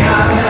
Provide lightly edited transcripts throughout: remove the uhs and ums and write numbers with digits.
Yeah.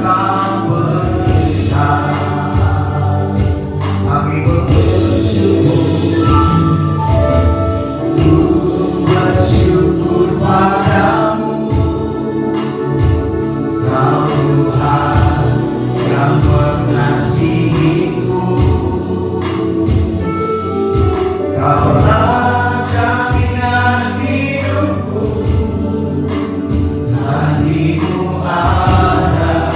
Kau berikan. Kami bersyukur padamu, Kau Tuhan yang mengasihiku. Kaulah jaminan hidupku, hadimu ada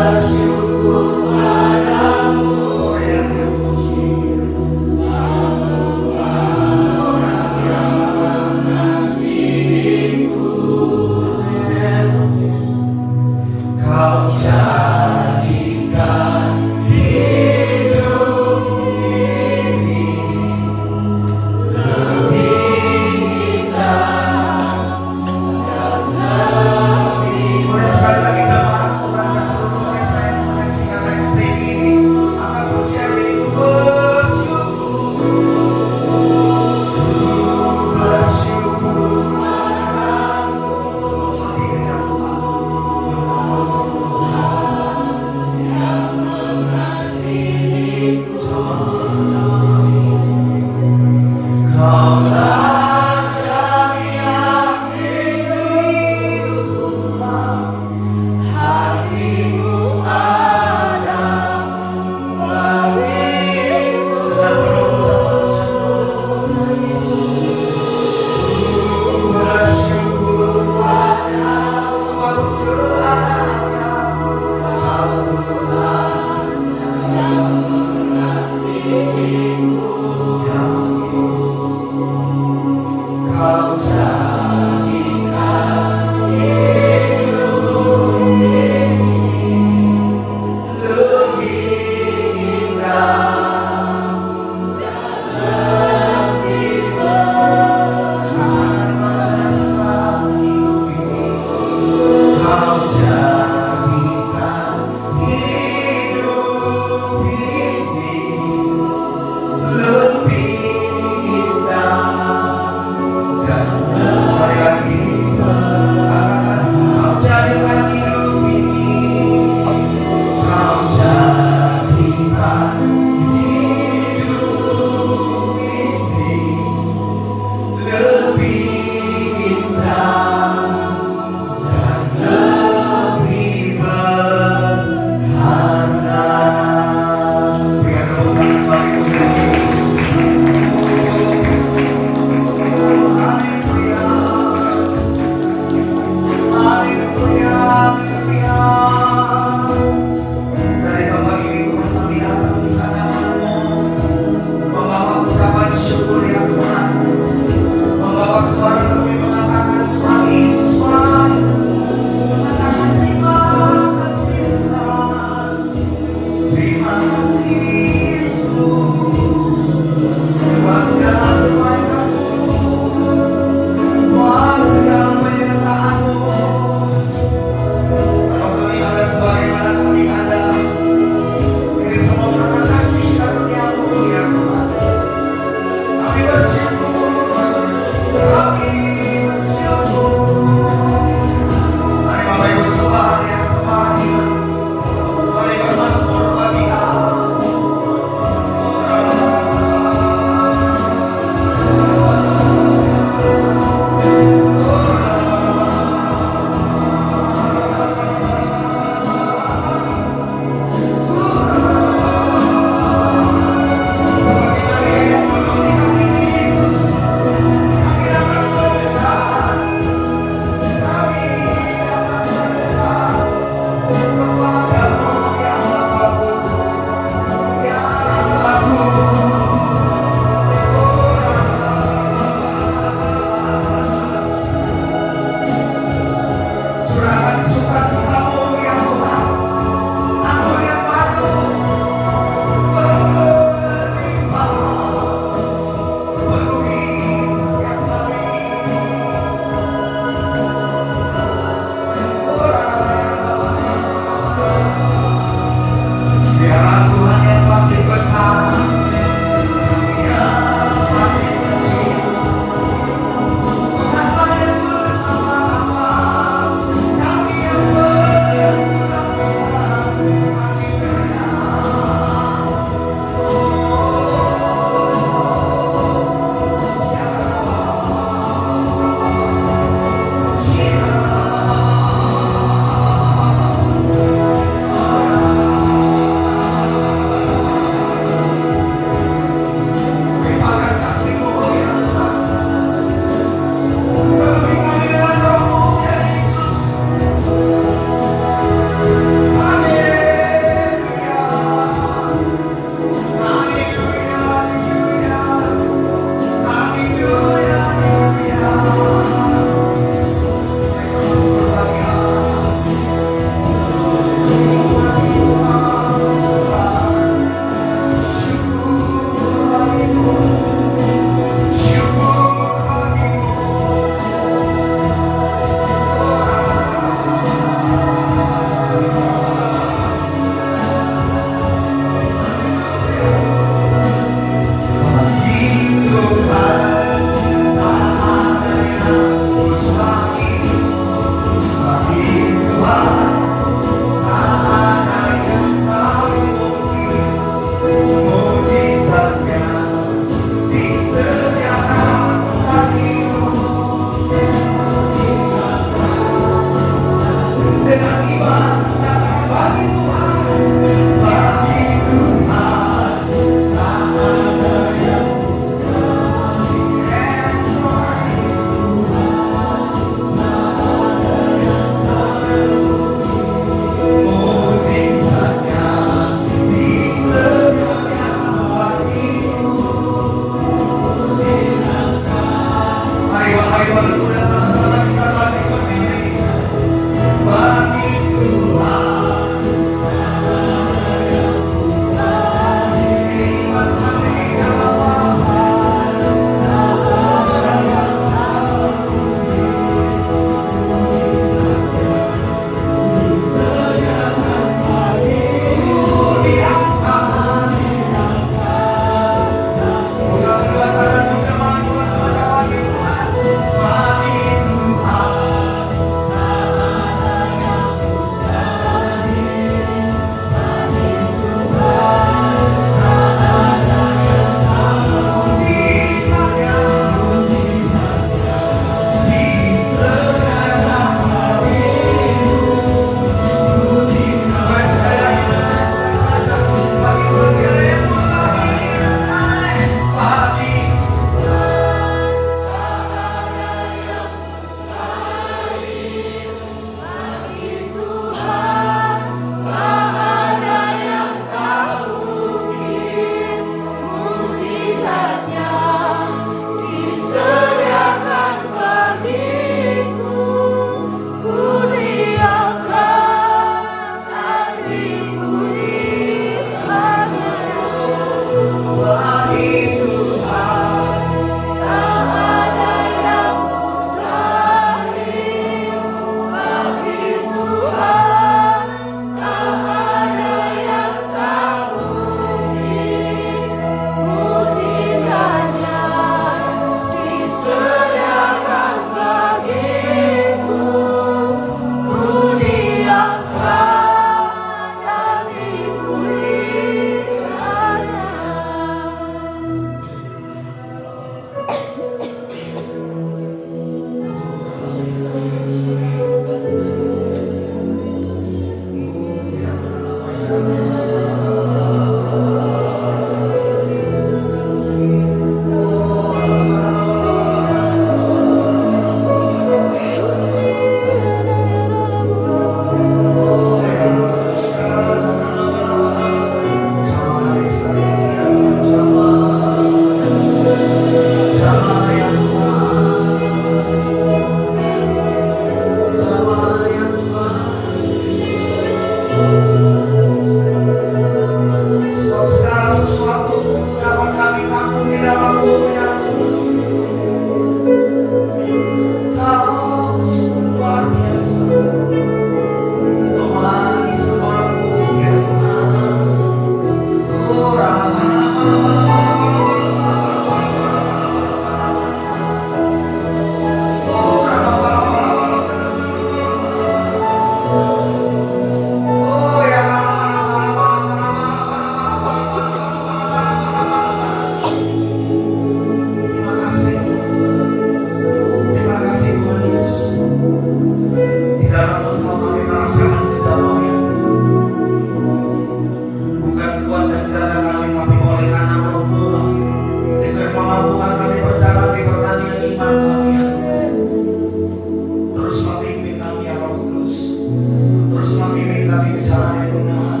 kami Tuhan.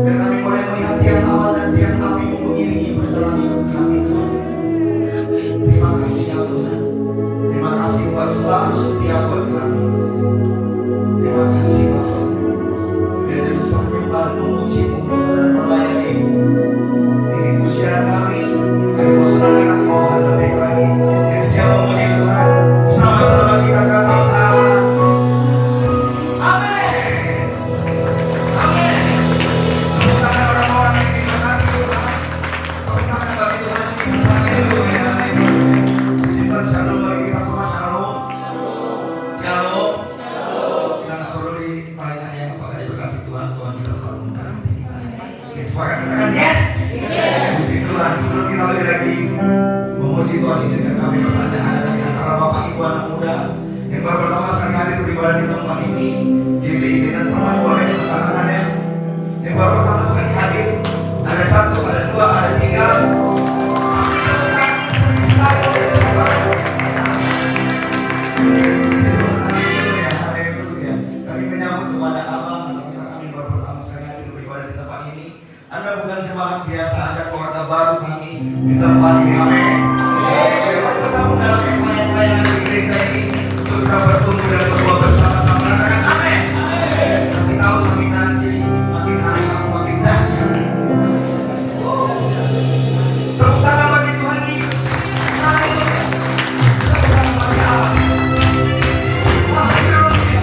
Biar kami boleh melihat tiang awan dan tiang api-Mu mengiringi perjalanan hidup kami Tuhan. Terima kasih ya Tuhan. Terima kasih Tuhan selalu setia buat kami. Terima kasih Bapak. Kami hanya bisa menyembah dan memuji-Mu Tuhan dan melayani-Mu. Ini pujian kami mau senang Tuhan lebih lagi. Yang siap memuji Tuhan, sama-sama kita katakan amin. Amin. Tepuk tangan orang-orang yang kita hati Tuhan. Tepuk tangan bagi Tuhan kita sampai dulu ya. Puji Tuhan, shalom bagi kita semua. Shalom. Shalom. Kita nggak perlu ditanya ya apakah diberkati Tuhan. Tuhan kita selalu memberkati kita. Kita sepakat katakan yes. Puji Tuhan. Sebelum kita lebih lagi memuji Tuhan, izinkan kami bertanya, ada di antara Bapak Ibu anak muda yang baru pertama sekali hadir beribadah di tempat ini, GBIB dan Permai, boleh angkat tangannya. Yang baru pertama sekali hadir, ada 1, ada 2, ada 3. Kami menyambut kepada abang atau kita kami baru pertama sekali hadir beribadah di tempat ini. Anda bukan jemaat biasa, ada keluarga baru kami di tempat ini. Amin. Mari bersama dalam pelayanan di gereja ini untuk kita bertumbuh dan berbuah bersama-sama. Katakan amin. Kasih tahu samping kanan kiri, makin hari kamu makin dahsyat. Tepuk tangan bagi Tuhan Yesus. Haleluya. Tepuk tangan bagi Allah. Haleluya.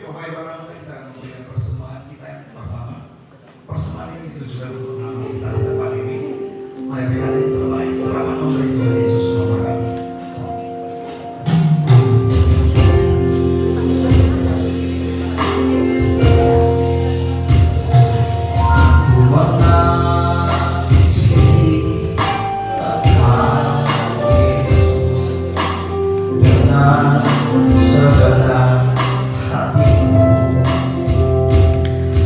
Oke, Bapak Ibu anak kita akan memberikan persembahan kita yang pertama. Persembahan ini ditujukan untuk nama kita di depan ini. Mari berikan yang terbaik. Selamat memberi Tuhan Yesus memberkati. Segenap hatiku,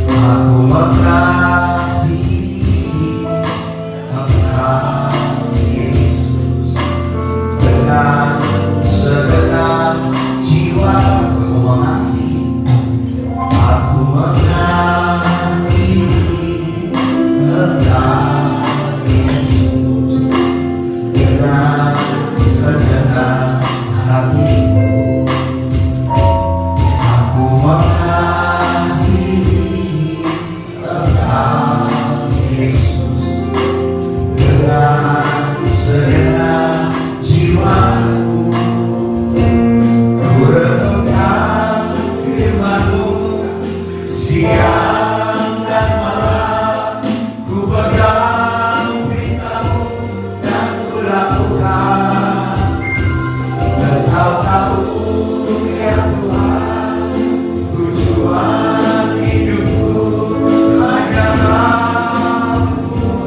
aku mengasihi Engkau Yesus dengan segenap jiwa. Aku mengasihi, aku mengasihi Engkau Yesus dengan segenap hatiku. Segenap jiwaku, ku renungkan firman-Mu siang dan malam, ku pegang perintah-Mu dan ku lakukan. Engkau tahu ya Tuhan, tujuan hidupku hanyalah Tuhan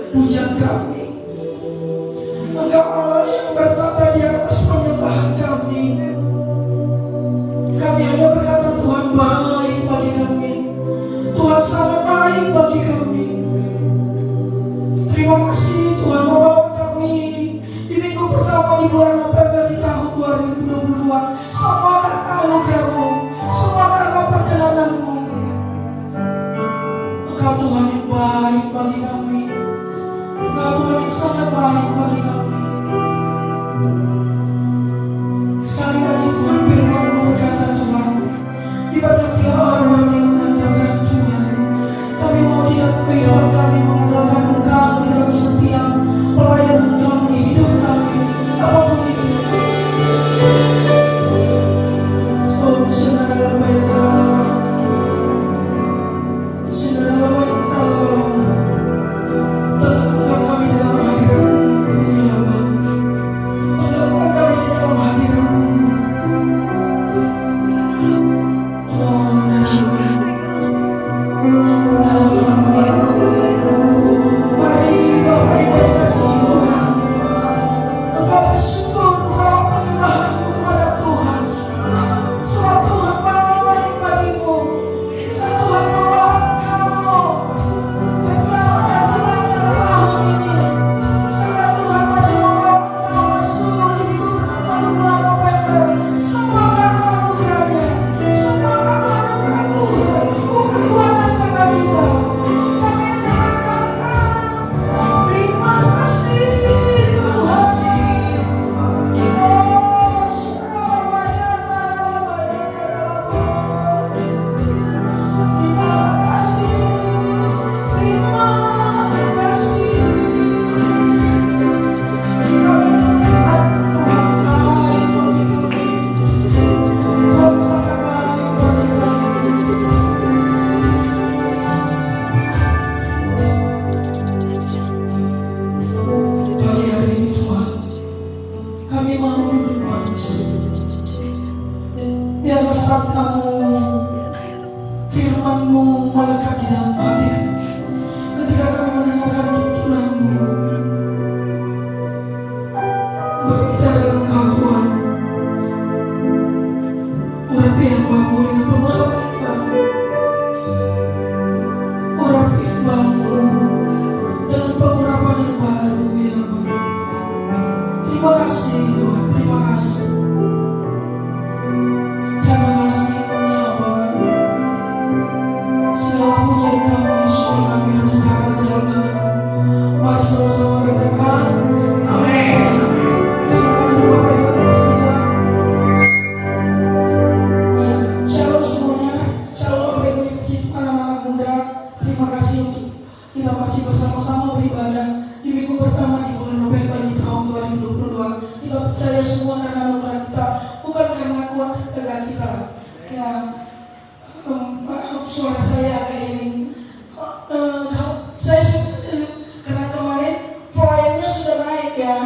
pujian kami. Engkau Allah yang bertata di atas penyembahan kami. Kami hanya berkata Tuhan baik bagi kami. Tuhan sangat baik bagi kami. Terima kasih Tuhan membawa kami di minggu pertama di bulan November di tahun 2022. Semua karena anugerah-Mu, semua karena perkenanan-Mu. Engkau Tuhan yang baik bagi kami. Engkau Tuhan yang sangat baik bagi kami. Sekali lagi Tuhan, firman-Mu berkata Tuhan, diberkatilah orang-orang yang mengandalkan Tuhan. Kami mau di dalam kehidupan kami mengandalkan Engkau di dalam setiap pelayanan kami, hidup kami, apapun itu. Oh, saudara bayar saudara bayar teguhkan kami di dalam hadirat-Mu ya Allah. Teguhkan kami di dalam hadirat-Mu. Oh, mari Bapak Ibu yang kasih Tuhan, engkau bersyukur bahwa penyembahan-Mu kepada Tuhan. Sebab Tuhan baik bagimu. Tuhan membawa engkau berjalan sepanjang tahun ini. Sebab Tuhan masih membawa engkau masuk di minggu pertama di bulan November. Semua karena anugerah-Nya, semua karena anugerah Tuhan. Bukan Tuhan yang kami minta. Kami hanya berkata, terima kasih Tuhan. Pagi hari ini Tuhan, kami mau duduk manis. Biarlah sabda-Mu, firman-Mu melekat di dalam hati kami. Ketika kami mendengarkan tuntunan-Mu, berbicara Engkau Tuhan. Urapi hamba-Mu dengan pengurapan yang baru. Urapi hamba-Mu dengan pengurapan yang baru ya Allah. Terima kasih Tuhan, terima kasih. Terima kasih ya Allah. Segala pujian kami, syukur kami dan serahkan ke dalam tangan-Mu. Mari sama-sama katakan amin. Silakan dulu Bapak Ibu yang kasih Tuhan. Shalom semuanya, shalom Bapak Ibu yang kasih Tuhan, anak-anak muda. Terima kasih untuk kita masih bersama-sama beribadah di minggu pertama di bulan November di tahun 2022. Kita percaya semua karena anugerah kita, bukan karena kuat tenaga kita. Ya, maaf suara saya agak ini. Saya karena kemarin flyernya sudah naik ya.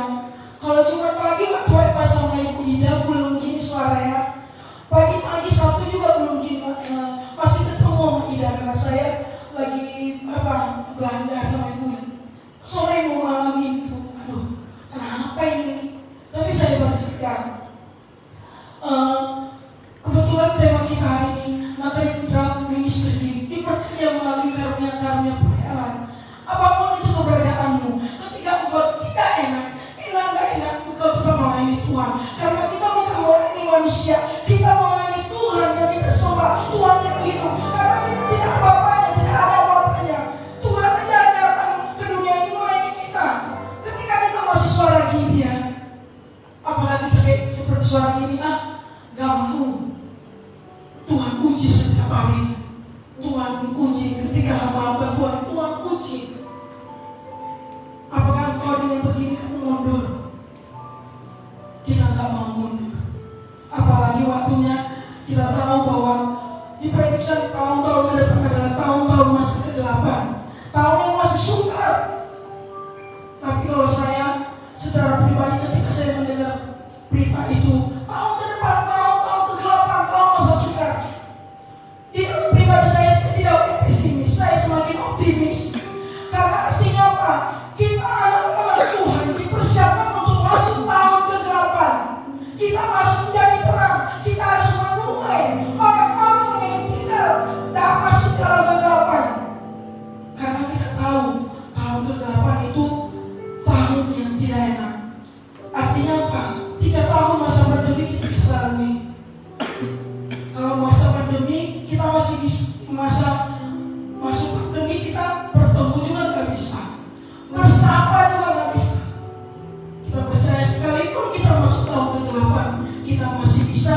Kalau cuma pagi waktu pas sama Ibu Ida belum gini suara ya. Pagi-pagi Sabtu juga belum gini, masih ketemu sama Ida karena saya lagi belanja sama Ibu. Sore mau malam itu, aduh kenapa ini? Tapi saya percaya kebetulan tema kita hari ini Natalie Trump Ministry diperkaya melalui karunia-karunia pelayanan. Apapun itu keberadaanmu, ketika engkau tidak enak gak enak, engkau tetap melayani Tuhan. Karena kita bukan melayani manusia, kita melayani Tuhan yang kita sembah, Tuhan yang hidup. Karena kita tidak ada apa-apanya, tidak ada apa-apanya. Tuhan aja datang ke dunia ini melayani kita. Ketika kita masih suara gini ya, apalagi kayak seperti suara gini, gak mau. Tuhan uji setiap hari. Tuhan uji ketika hamba-hamba Tuhan uji. Apakah engkau dengan begini kamu mundur? Kita gak mau mundur. Apalagi waktunya kita tahu bahwa diprediksi tahun-tahun ke depan adalah tahun-tahun masa kegelapan, tahun yang masih sukar. Tapi kalau saya secara pribadi ketika saya mendengar berita itu, tahun ke depan, tahun kegelapan, tahun masa sukar, di dalam pribadi saya tidak pesimis, saya semakin optimis. Karena artinya apa? kita anak-anak Tuhan dipersiapkan untuk masuk tahun ke-8. Kita harus menjadi terang. Kita harus menuai orang-orang yang tidak masuk dalam kegelapan. Karena kita tahu tahun ke-8 itu tahun yang tidak enak. Artinya apa? 3 tahun masa pandemi kita bisa lalui. Kalau masa pandemi kita masih di masuk pandemi, kita bertemu juga nggak bisa, bersama juga nggak bisa. Kita percaya sekalipun kita masuk tahun ke-8, kita masih bisa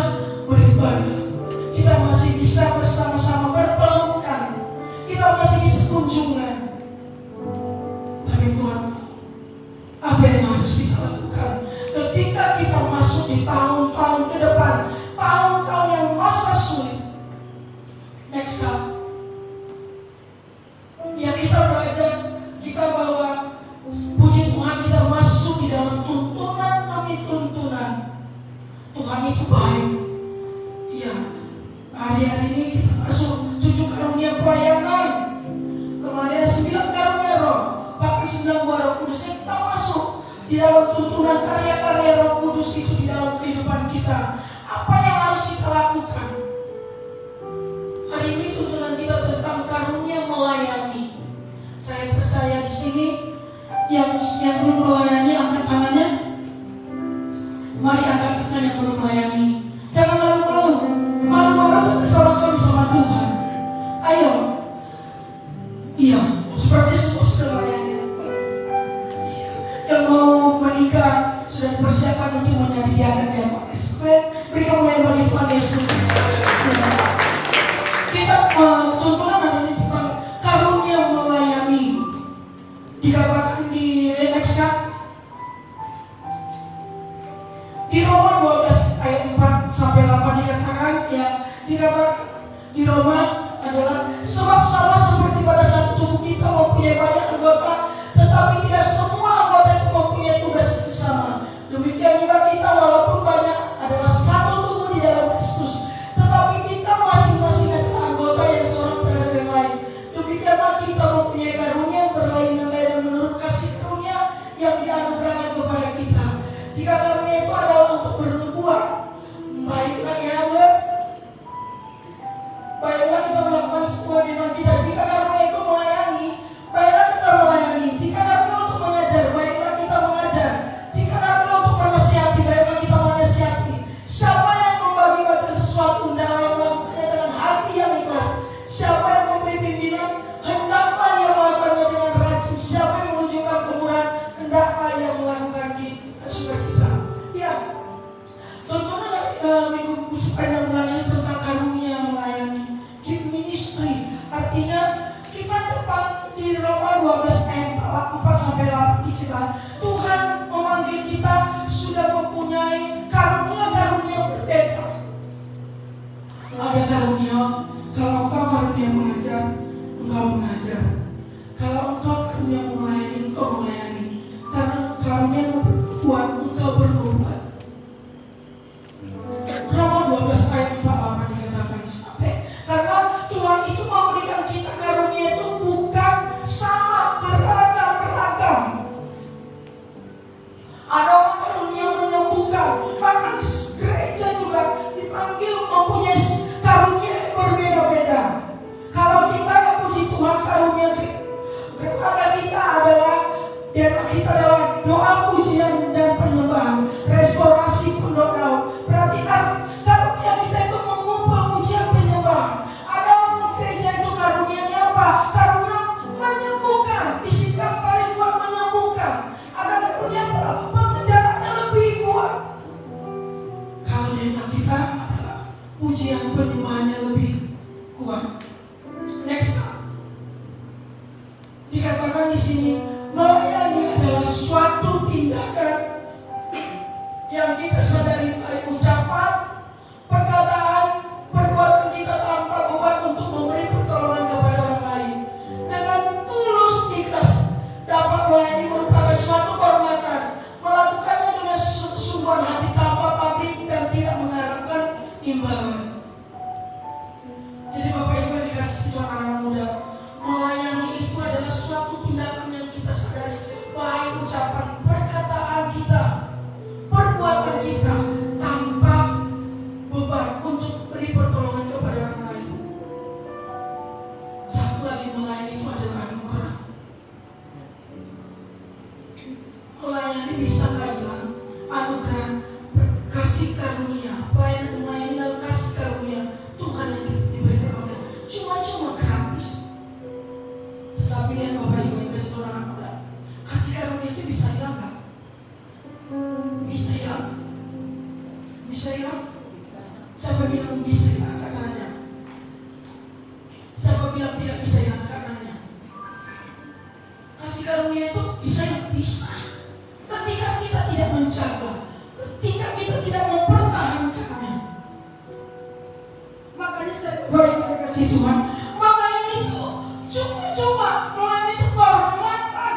beribadah, kita masih bisa bersama-sama berpelukan, kita masih bisa kunjungan. Tapi Tuhan, apa yang harus kita lakukan ketika kita masuk di tahun-tahun ke depan, tahun-tahun yang masa sulit? Next up, ya kita belajar, kita bawa puji Tuhan, kita masuk di dalam tuntunan demi tuntunan. Tuhan itu baik. Ya, hari-hari ini kita masuk 7 karunia pelayanan, kemarin 9 karunia roh, bahkan 9 buah Roh Kudus. Kita masuk di dalam tuntunan karya-karya Roh Kudus itu di dalam kehidupan kita. Apa yang harus kita lakukan? Hari ini tuntunan kita tentang karunia melayani. Saya percaya di sini yang belum melayani angkat tangannya. Mari angkat tangan yang belum melayani. Jangan malu-malu. Malu-malu bersama kami sama Tuhan. Ayo. Iya, seperti semua sudah melayani. Iya. Yang mau menikah sudah dipersiapkan untuk menjadi diakan dan SPM. Berikan mulai bagi Tuhan Yesus. Ya. Kita tuntunan adalah tentang karunia melayani. Dikatakan di next di Roma 12 ayat 4 sampai 8 dikatakan, ya, dikatakan di Roma adalah sebab sama seperti pada satu tubuh kita mempunyai banyak anggota, tetapi tidak semua anggota itu mempunyai tugas yang sama. Demikian juga kita walaupun banyak adalah satu tubuh di dalam Kristus, tetapi kita masing-masing adalah anggota yang seorang terhadap yang lain. Demikianlah kita mempunyai karunia yang berlainan-lainan menurut kasih karunia yang dianugerahkan kepada kita. Jika karunia itu adalah untuk bernubuat, baiklah kita melakukan sebuah iman kita. Jika karunia itu melayani, baiklah kita melayani. Jika karunia untuk mengajar, baiklah kita mengajar. Jika karunia untuk menasihati, baiklah kita menasihati. Siapa yang membagi-bagikan sesuatu, hendaklah yang melakukannya dengan hati yang ikhlas. Siapa yang memberi pimpinan, hendaklah yang melakukannya dengan rajin. Siapa yang menunjukkan kemurahan, hendaklah yang melakukan di sukacita. Ya, tuntunan minggu sepanjang bulan ini tentang karunia melayani, gift ministry. Artinya kita tepat di Roma 12 ayat 4 sampai 8 di kita. Tuhan memanggil kita sudah mempunyai karunia-karunia berbeda. Ada karunia, kalau engkau karunia mengajar, engkau mengajar. Kalau engkau karunia melayani, engkau melayani. Karena karunia berbuat, engkau berbuat. Roma 12 ayat 4 dikatakan sampai, karena Tuhan itu memberikan kita karunia itu bukan sama, beragam-beragam. Ada orang karunia menyembuhkan, bahkan gereja juga dipanggil mempunyai karunia yang berbeda-beda. Kalau kita, ya puji Tuhan, karunia gereja kita adalah doa, pujian, dan penyembahan, restorasi pondok Daud. Berarti kan karunia kita itu mengumpul pujian, penyembahan. Ada orang gereja itu karunianya apa? Karunia menyembuhkan, fisik yang paling kuat menyembuhkan. Ada karunia apa? Pengejarannya lebih kuat. Karunia kita adalah pujian, penyembahannya lebih kuat. Next, dikatakan di sini, melayani adalah suatu tindakan yang kita sadari baik ucapan, perkataan, perbuatan kita tanpa beban untuk memberi pertolongan kepada orang lain. Dengan tulus ikhlas dapat melayani merupakan suatu kehormatan. Melakukannya dengan sesungguhan hati tanpa pabrik dan tidak mengharapkan imbalan. Jadi Bapak Ibu yang dikasihi Tuhan, anak-anak muda, melayani itu adalah suatu tindakan yang kita sadari bisa hilang anugerah kasih karunia, pelayanan melayani dalam kasih karunia Tuhan yang diberikan kepada kita cuma gratis. Tetapi lihat Bapak Ibu yang kasih orang anak muda, kasih karunia itu bisa hilang nggak? Bisa hilang. Bisa hilang. Siapa bilang bisa hilang? Katanya. Siapa bilang tidak bisa hilang? Katanya. Kasih karunia itu bisa hilang. Bisa. Ketika kita tidak menjaga, ketika kita tidak mempertahankannya. Makanya saya baik kasih Tuhan. Makanya itu cuma melayani itu kehormatan.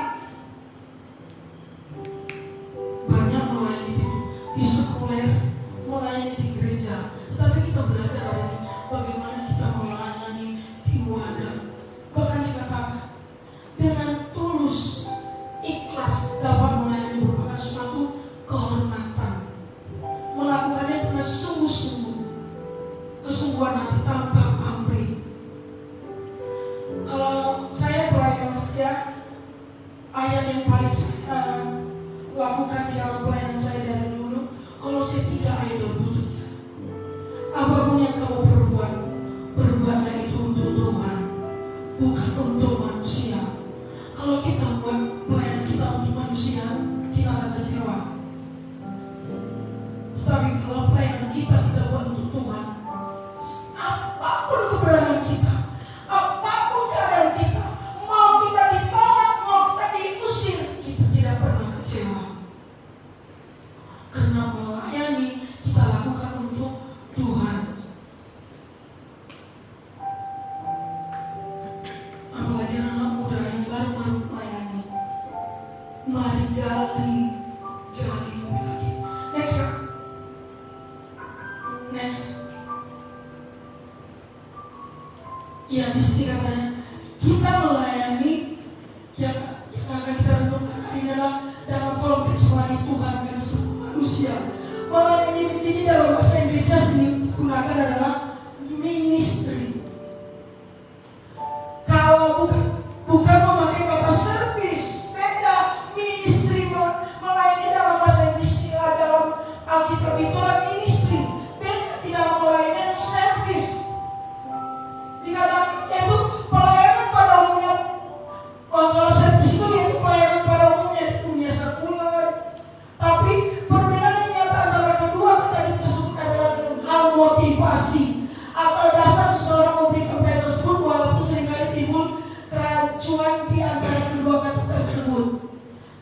Banyak melayani di sekuler, melayani di gereja. Tetapi kita belajar hari ini bagaimana kita melayani di wadah. Bahkan dikatakan dengan tulus, ikhlas dapat melayani merupakan suatu kehormatan. Melakukannya dengan sungguh-sungguh, kesungguhan hati tanpa pamrih. Kalau saya pelayanan saya, ayat yang paling saya lakukan di dalam pelayanan saya dari dulu, Kolose 3 ayat 23. Apapun yang kamu perbuat, perbuatlah itu untuk Tuhan, bukan untuk manusia. Kalau kita buat pelayanan kita untuk manusia, kita akan kecewa. Tetapi kalau pelayanan kita buat untuk Tuhan, apapun keberadaan kita, apapun keadaan kita, mau kita ditolak, mau kita diusir, kita tidak pernah kecewa. Karena melayani kita lakukan untuk Tuhan. Apalagi anak muda yang baru-baru melayani, mari gali lebih lagi. Next. Ya, di sini katanya kita melayani yang akan kita renungkan adalah dalam konteks melayani Tuhan dan sesama manusia. Melayani di sini dalam bahasa Inggrisnya digunakan adalah ministry. Kalau bukan memakai kata service, beda. Ministry melayani dalam bahasa Inggris dalam Alkitab itu adalah ministry. Beda di dalam melayani service. Dikatakan itu pelayanan pada umumnya. Kalau service itu yaitu pelayanan pada umumnya di dunia sekuler. Tapi perbedaan yang nyata antara kedua tadi tersebut adalah hal motivasi atau dasar seseorang memberikan pelayanan tersebut, walaupun seringkali timbul kerancuan di antara kedua kata tersebut.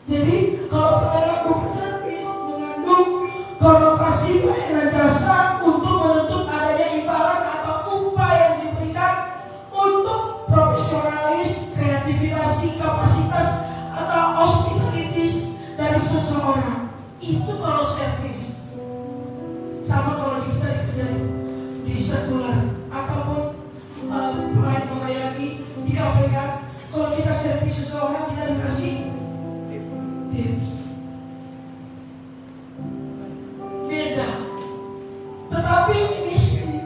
Jadi kalau pelayanan bukan service mengandung konotasi pelayanan jasa untuk menuntut adanya imbalan atau upah yang diberikan untuk profesionalis, kreativitas, kapasitas atau hospitalitas dari seseorang. Itu kalau service. Sama kalau kita dikerja di sekuler ataupun melayani di KPK, kalau kita servis seseorang kita dikasih tips. Beda. Tetapi ministry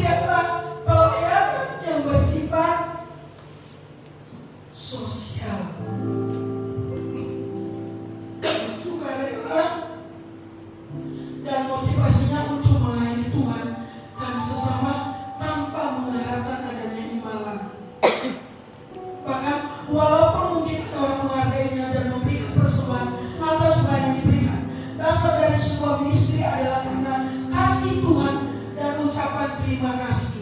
adalah pelayanan yang bersifat sosial, sukarela, dan motivasinya untuk melayani Tuhan dan sesama tanpa mengharapkan adanya imbalan. Bahkan walaupun mungkin ada orang menghargainya dan memberikan persembahan atas apa yang diberikan, dasar dari sebuah ministry adalah karena kasih Tuhan dan ucapan terima kasih.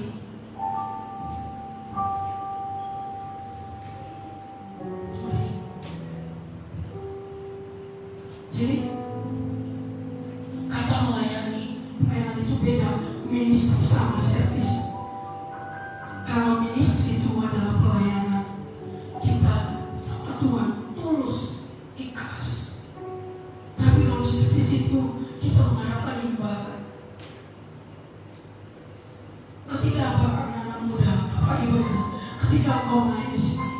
Jadi kata melayani, pelayanan itu beda. Ministry sama service. Kalau ministry itu adalah pelayanan, kita sama Tuhan tulus, ikhlas. Tapi kalau service itu kita mengharapkan imbalan. Ketika anak-anak muda, Bapak Ibu, ketika engkau melayani di sini,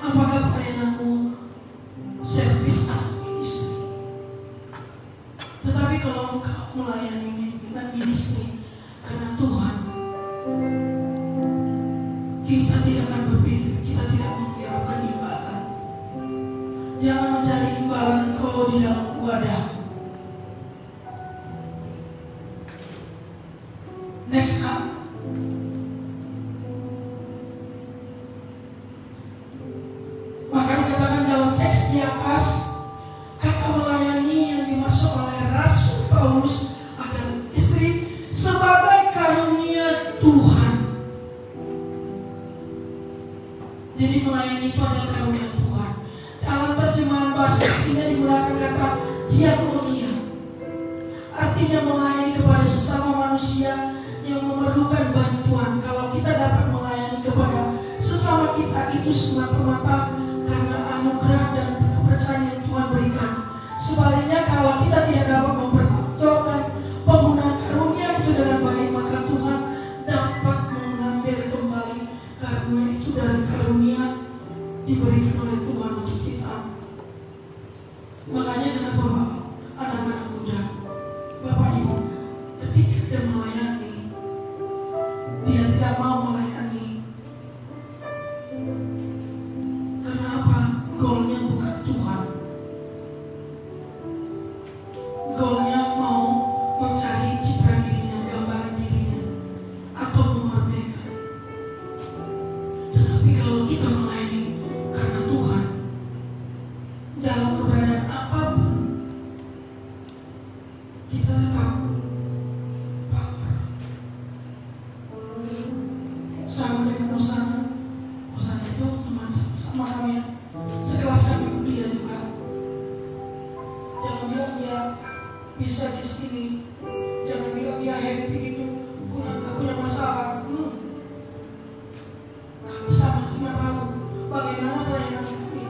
apakah pelayananmu service atau ministry? Tetapi kalau engkau melayani dengan ministry karena Tuhan, kita tidak akan berpikir, kita tidak menghiraukan imbalan. Jangan mencari imbalan engkau di dalam wadah. Next up. Maka dikatakan dalam teks di atas, kata melayani yang dimaksud oleh Rasul Paulus adalah istri sebagai karunia Tuhan. Jadi melayani itu adalah karunia Tuhan. Dalam terjemahan bahasa aslinya digunakan kata diakonia. Artinya melayani kepada sesama manusia yang memerlukan bantuan. Kalau kita dapat melayani kepada sesama kita, itu semata-mata karena anugerah dan kepercayaan yang Tuhan berikan. Sebaliknya, kalau kita tidak dapat mempertanggungjawabkan penggunaan karunia itu dengan baik, maka Tuhan dapat mengambil kembali karunia itu dari karunia diberikan oleh Tuhan untuk kita. Makanya kenapa Bapak, anak-anak muda, Bapak Ibu, ketika dia melayani, dia tidak mau melayani. Kenapa? Goalnya bukan Tuhan. Goalnya mau mencari citra dirinya, gambaran dirinya, atau memperbaiki. Tetapi kalau kita melayani karena Tuhan, dalam keberadaan apapun, kita tetap power. Sama dengan Osana itu teman sama kami ya, sekelas kami kuliah juga. Jangan bilang dia bisa di sini, jangan bilang dia happy gitu, gak punya masalah. Kami sama-sama tahu bagaimana pelayanan kami,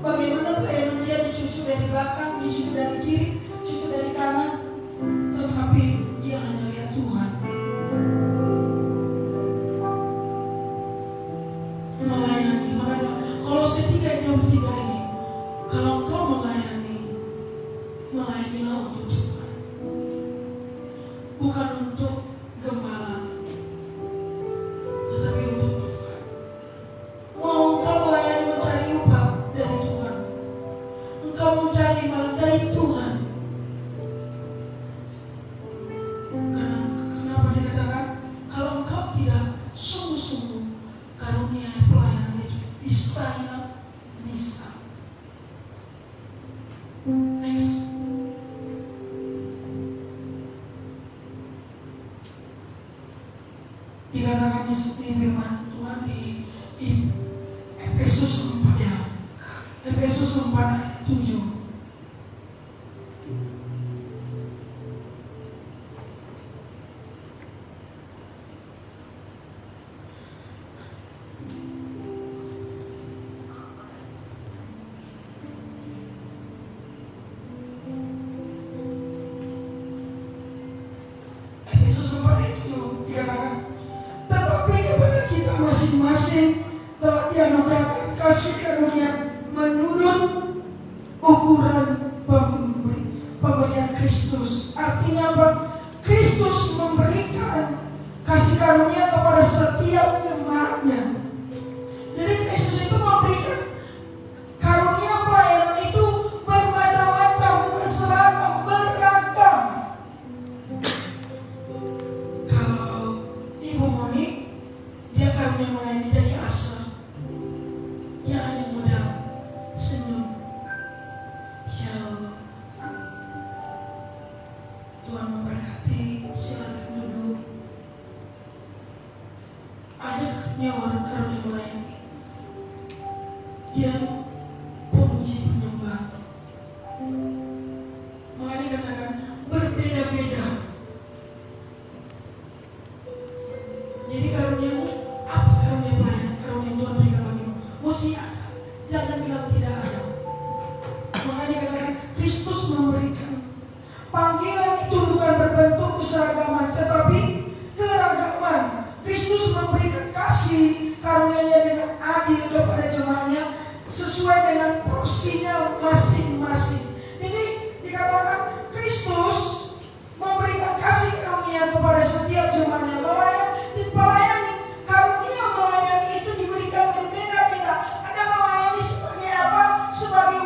bagaimana pelayanan dia dicucu dari belakang, dicucu dari kiri, dicucu dari kanan, tetapi dia hanya lihat Tuhan. Melayani, kalau tiga ini, kalau kau melayani, melayanilah untuk Tuhan, bukan untuk gembala, tetapi untuk Tuhan. Mau engkau melayani mencari upah dari Tuhan, engkau mencari malam dari Tuhan. Kenapa dikatakan kalau engkau tidak sungguh-sungguh karunia pelayanan itu bisa hilang, bisa. Next. Dikatakan di firman Tuhan di Efesus 4 ya. Efesus 4 ayat 7. Efesus 4 ayat 7 dikatakan, tetapi kepada kita masing-masing telah dianugerahkan kasih karunia menurut ukuran pemberian Kristus. Artinya apa? Kristus memberikan kasih karunia kepada setiap jemaatnya. Jadi Kristus itu memberikan karunia pelayanan itu bermacam-macam, bukan seragam, beragam. Kalau Ibu Moni, dia karunia melayani dari asal. Dia hanya modal senyum, shalom. Tuhan memberkati, silakan duduk. Ada karunia orang karunia melayani. Dia pemuji penyembah. Maka dikatakan berbeda-beda. Jadi karuniamu apa? Karunia pelayanan, karunia yang Tuhan berikan bagimu mesti ada. Jangan bilang tidak ada. Maka dikatakan Kristus memberikan. Panggilan itu bukan berbentuk keseragaman, tetapi keragaman. Kristus memberikan kasih karunia-Nya dengan adil kepada jemaatnya sesuai dengan porsinya masing-masing. Jadi dikatakan Kristus memberikan kasih karunia kepada setiap jemaatnya. Melayani, karunia melayani itu diberikan berbeda-beda. Ada melayani sebagai apa? Sebagai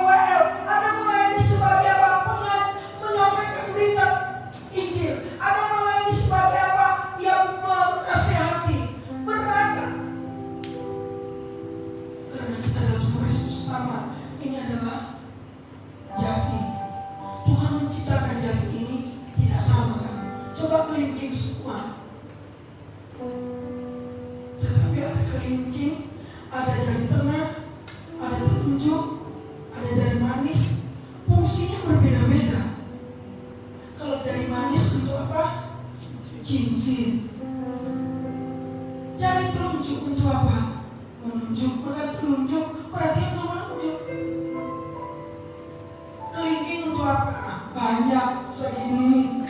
kelingking semua. Tetapi ada kelingking, ada jari tengah, ada telunjuk, ada jari manis. Fungsinya berbeda-beda. Kalau jari manis untuk apa? Cincin. Jari telunjuk untuk apa? Menunjuk. Maka telunjuk berarti untuk menunjuk. Kelingking untuk apa? Banyak segini.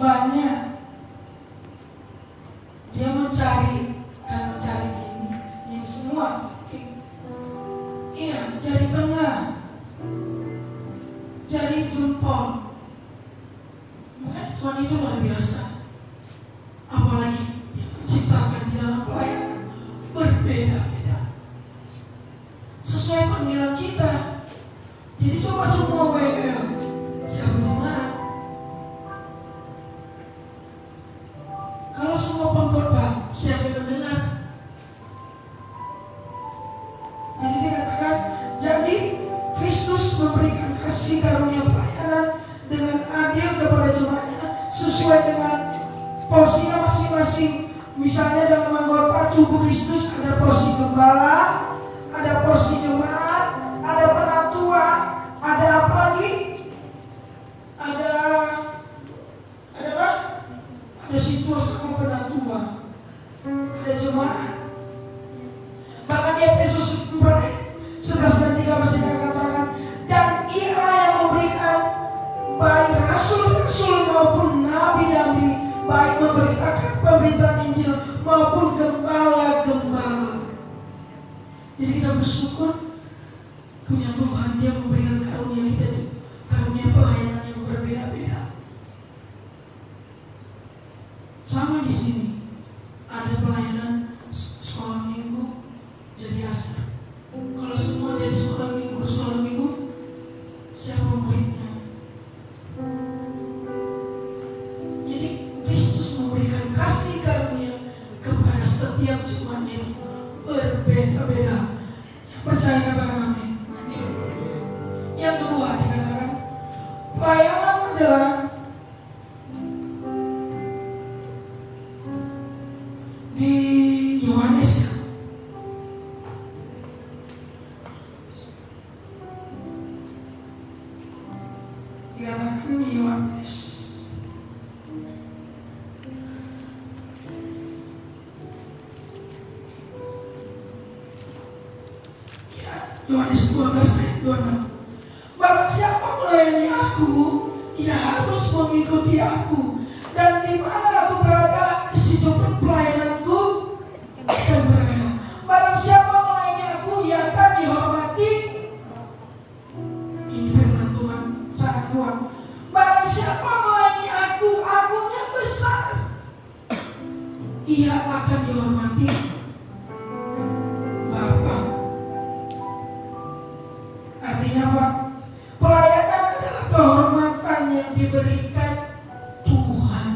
Banyak. Dia mencari, kan mencari ini semua kelingking. Iya, jari tengah, jari jempol. Maka Tuhan itu luar biasa. Apalagi Dia menciptakan di dalam pelayanan berbeda-beda sesuai panggilan kita. Jadi coba semua WL siapa jemaat. Kalau semua pengkhotbah siapa yang mendengar. Jadi dikatakan, jadi Kristus memberikan kasih karunia pelayanan dengan adil kepada jemaatnya sesuai dengan porsinya masing-masing. Misalnya dalam anggota tubuh Kristus ada porsi gembala, ada porsi jemaat, ada penatua, ada apa lagi? Ada apa? Ada situa sama penatua, ada jemaat. Bahkan di Efesus 4 ayat 11 dan 13 dikatakan, dan Ia yang memberikan baik rasul-rasul maupun nabi-nabi, baik memberitakan pemberitaan Injil maupun gembala-gembala. Jadi kita bersyukur punya Tuhan, Dia memberikan karunia kita itu, karunia pelayanan yang berbeda-beda. Sama di sini ada pelayanan sekolah minggu jadi asal. Kalau semua jadi sekolah minggu, siapa muridnya? Jadi Kristus memberikan kasih karunia kepada setiap jemaatnya berbeda-beda. Yang percaya katakan amin. Yang kedua dikatakan pelayanan adalah di Yohanes ya. Dikatakan di Yohanes. Ya, Yohanes 12 ayat 26. Barang siapa melayani aku, ia harus mengikuti aku, dan di mana aku berada, di situ pun pelayananku akan berada. Barang siapa melayani aku, ia akan dihormati. Ini firman Tuhan, sangat Tuhan. Barang siapa melayani aku, akunya besar, ia akan dihormati Bapa. Artinya apa? Pelayanan adalah kehormatan yang diberikan Tuhan.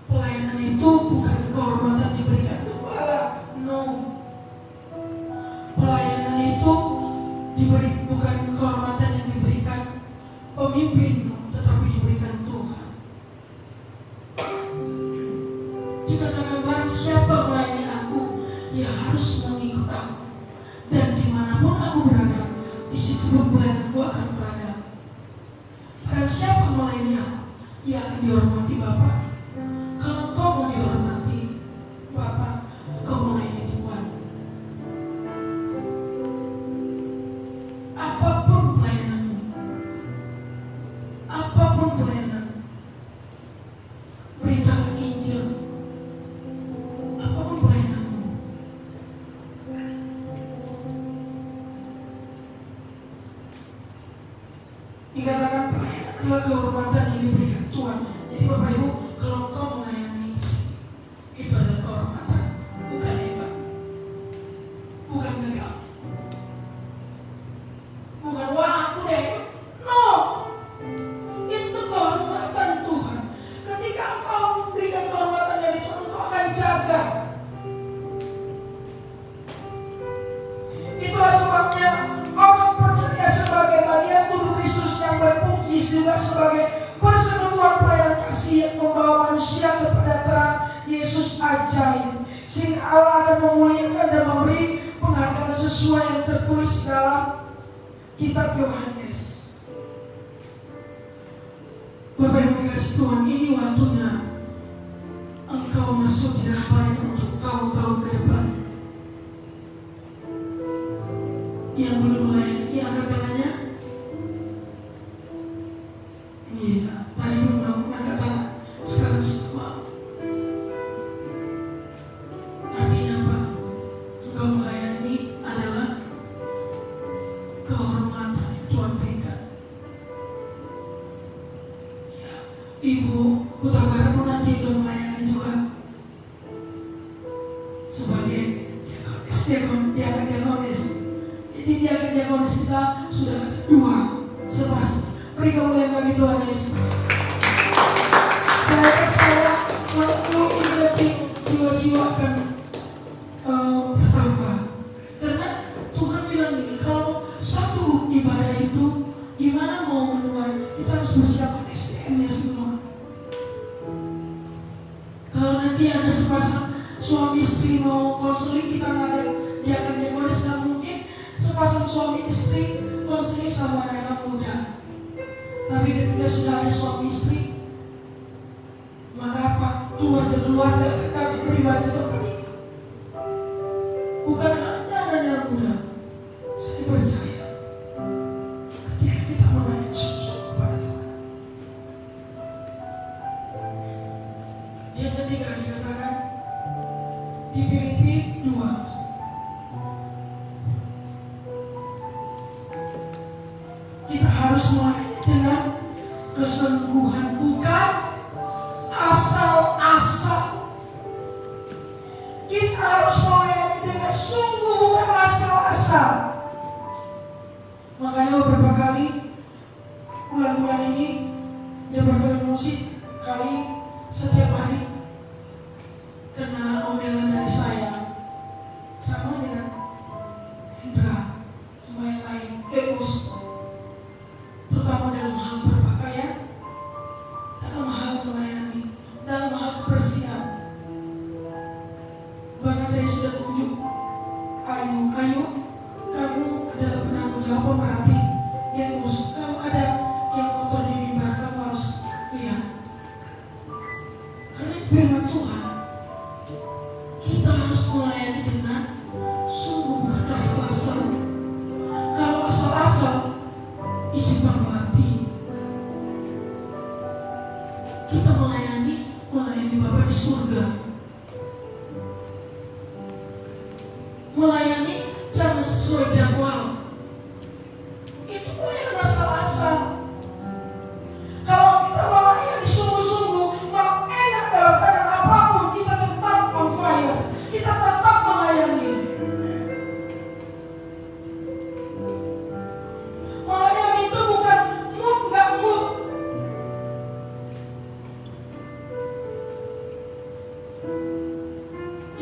Pelayanan itu bukan kehormatan diberikan gembala, no. Pelayanan itu bukan kehormatan yang diberikan pemimpin, no, tetapi diberikan Tuhan. Dikatakan barang siapa melayani aku, ia harus mengikut aku, dan dimanapun aku berada, di situ pelayananku akan berada. Barang siapa melayani aku, ia akan dihormati Bapa. Kalau kau mau dihormati Bapa, kau melayani Tuhan. Apapun pelayananmu, apapun pelayananmu, beritakan Injil, apapun pelayananmu, dikatakan pelayanan adalah kehormatan yang diberikan Tuhan. Jadi Bapak Ibu, kalau kau melayani di sini, itu adalah kehormatan, bukan hebat, bukan gagal, bukan wah aku deh. No, itu kehormatan Tuhan. Ketika engkau memberikan kehormatan dari Tuhan, engkau akan jaga. Itulah sebabnya orang percaya sebagai bagian tubuh Kristus yang berfungsi juga sebagai ajaib, sehingga Allah akan memuliakan dan memberi penghargaan sesuai yang tertulis dalam kitab Yohanes. Bapak Ibu kasih Tuhan, ini waktunya engkau masuk di dalam pelayanan untuk tahun-tahun ke depan. Yang belum melayani, angkat tangannya. Iya, tadi belum mau angkat tangan, sekarang sudah mau. Artinya apa? Engkau melayani adalah kehormatan yang Tuhan berikan. Ya, Ibu Putra Barat pun nanti belum melayani juga sebagai diakonis. Jadi diakonis kita sudah ada 2 sepasang. Beri kemuliaan bagi Tuhan Yesus. Saya percaya waktu ini detik jiwa-jiwa akan bertambah. Karena Tuhan bilang ini, kalau satu ibadah itu gimana mau menuai, kita harus bersiapkan SDM-nya semua. Kalau nanti ada sepasang suami istri mau konseling, kita nggak ada diakonis, nggak mungkin sepasang suami istri konseling sama anak muda. Tapi ketika sudah ada suami istri, maka apa? Keluarga kita pribadi tempat ini bukan hanya anak muda. Saya percaya ketika kita melayani sungguh kepada Tuhan. Yang ketiga dikatakan di Filipi 2. Kita harus melayani dengan kesungguhan, bukan asal-asal. Kita harus melayani dengan sungguh, bukan asal-asal. Makanya beberapa kali bulan-bulan ini Departemen Musik kali setiap hari kena omelan dari saya, sama dengan Hendra, semua yang lain, Emus, terutama dalam hal berpakaian, dalam hal melayani, dalam hal kebersihan. Bahkan saya sudah tunjuk, ayo, kamu adalah penanggung jawab pemerhati Emus. Kalau ada yang kotor di mimbar, kamu harus lihat. Karena firman Tuhan, kita harus melayani dengan sungguh, bukan asal-asal. Kalau asal-asal disimpang mati. Kita melayani Bapa di surga. Melayani jangan sesuai jadwal. Itu pelayanan asal-asal. Kalau kita melayani sungguh-sungguh, mau enak dalam keadaan apapun, kita tetap on fire. Kita tetap melayani. Melayani itu bukan mood, nggak mood.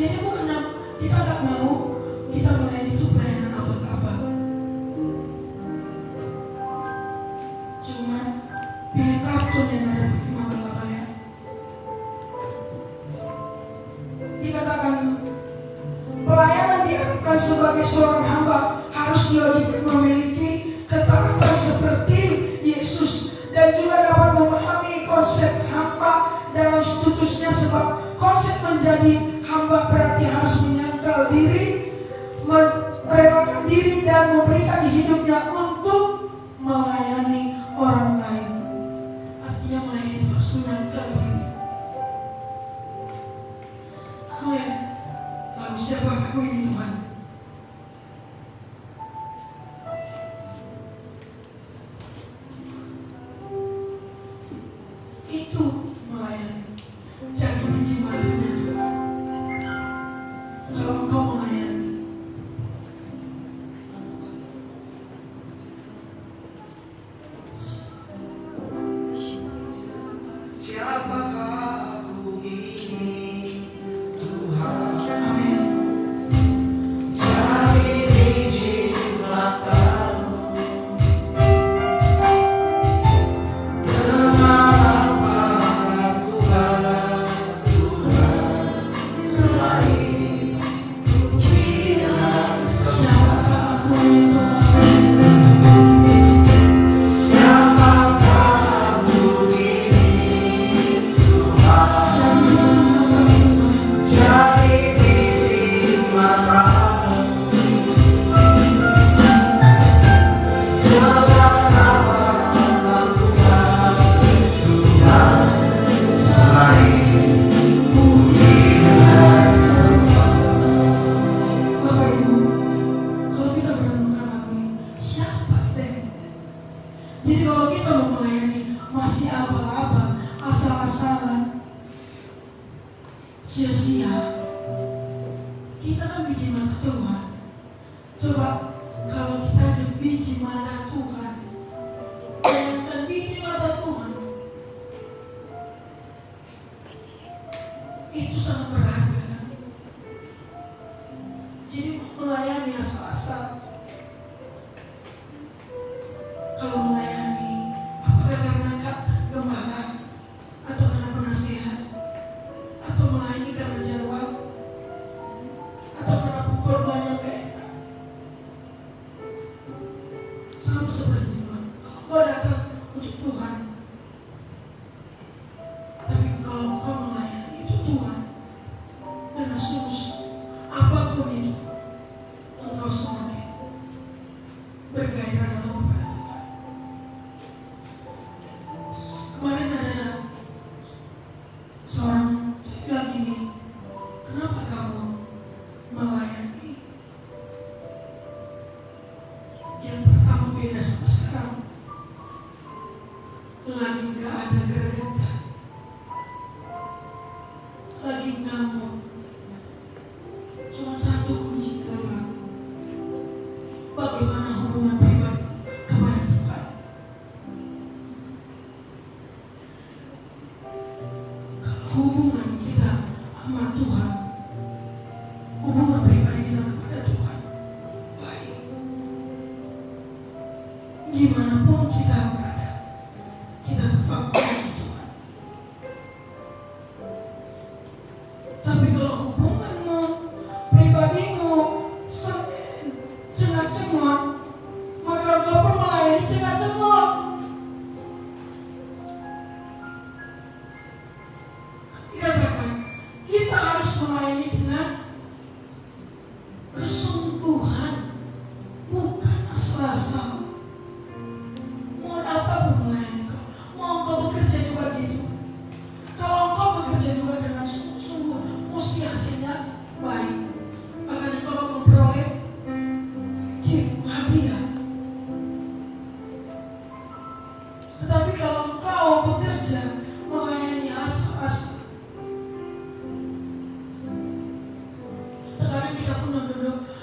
Jadi bukan kita nggak mau kita melayani itu pelayanan abal-abal. Cuman pilih kartun yang ada di abal-abal ya. Dikatakan pelayanan diarahkan sebagai seorang hamba harus diwajibkan memiliki ketaatan seperti Yesus dan juga dapat memahami konsep hamba dalam statusnya, sebab konsep menjadi hamba berarti harus menyangkal diri, merelakan diri dan memberikan hidupnya untuk melayani orang lain. Artinya melayani itu harus menyangkal diri. Oh ya, lalu siapa aku ini Tuhan? Itu melayani. Jadi biji matanya Tuhan. Kalau engkau melayani, Siapakah aku ini, Tuhan? amin. Jadi biji matamu, dengan apa aku balas, Tuhan? kita kan biji mata Tuhan. Coba kalau kita ada biji mata Tuhan, bayangkan biji mata Tuhan itu sangat berharga kan? Jadi melayani asal-asal. Kalau melayani, apakah karena gembala atau karena penasihat, atau melayani karena jadwal, atau karena pengorbanan yang gak enak? Sama seperti Tuhan. Kalau kau datang untuk Tuhan, tapi kalau kau melayani itu Tuhan dengan sungguh-sungguh, apapun itu, engkau semakin bergairah dalam kepada Tuhan. Kemarin ada seorang, saya bilang gini, kenapa kamu melayani? Yang pertama beda sama sekarang, lagi gak ada gergetan, lagi ngamuk. Cuma satu kunci kita bilang, bagaimana hubungan pribadi kepada Tuhan. Kalau hubungan kita sama Tuhan, hubungan pribadi kita kepada Tuhan baik, dimanapun kita berada, kita tetap melayani Tuhan. Tapi kalau hubunganmu, pribadimu cengat-cemot, maka engkau pun melayani cengat-cemot. Dikatakan kita harus melayani dengan kesungguhan, bukan asal-asal. Mau apapun melayani kau, mau engkau bekerja juga gitu. Kalau engkau bekerja juga dengan sungguh-sungguh, mesti hasilnya baik. Bahkan engkau akan memperoleh hadiah. Tetapi kalau engkau bekerja melayani asal-asal, terkadang kita pun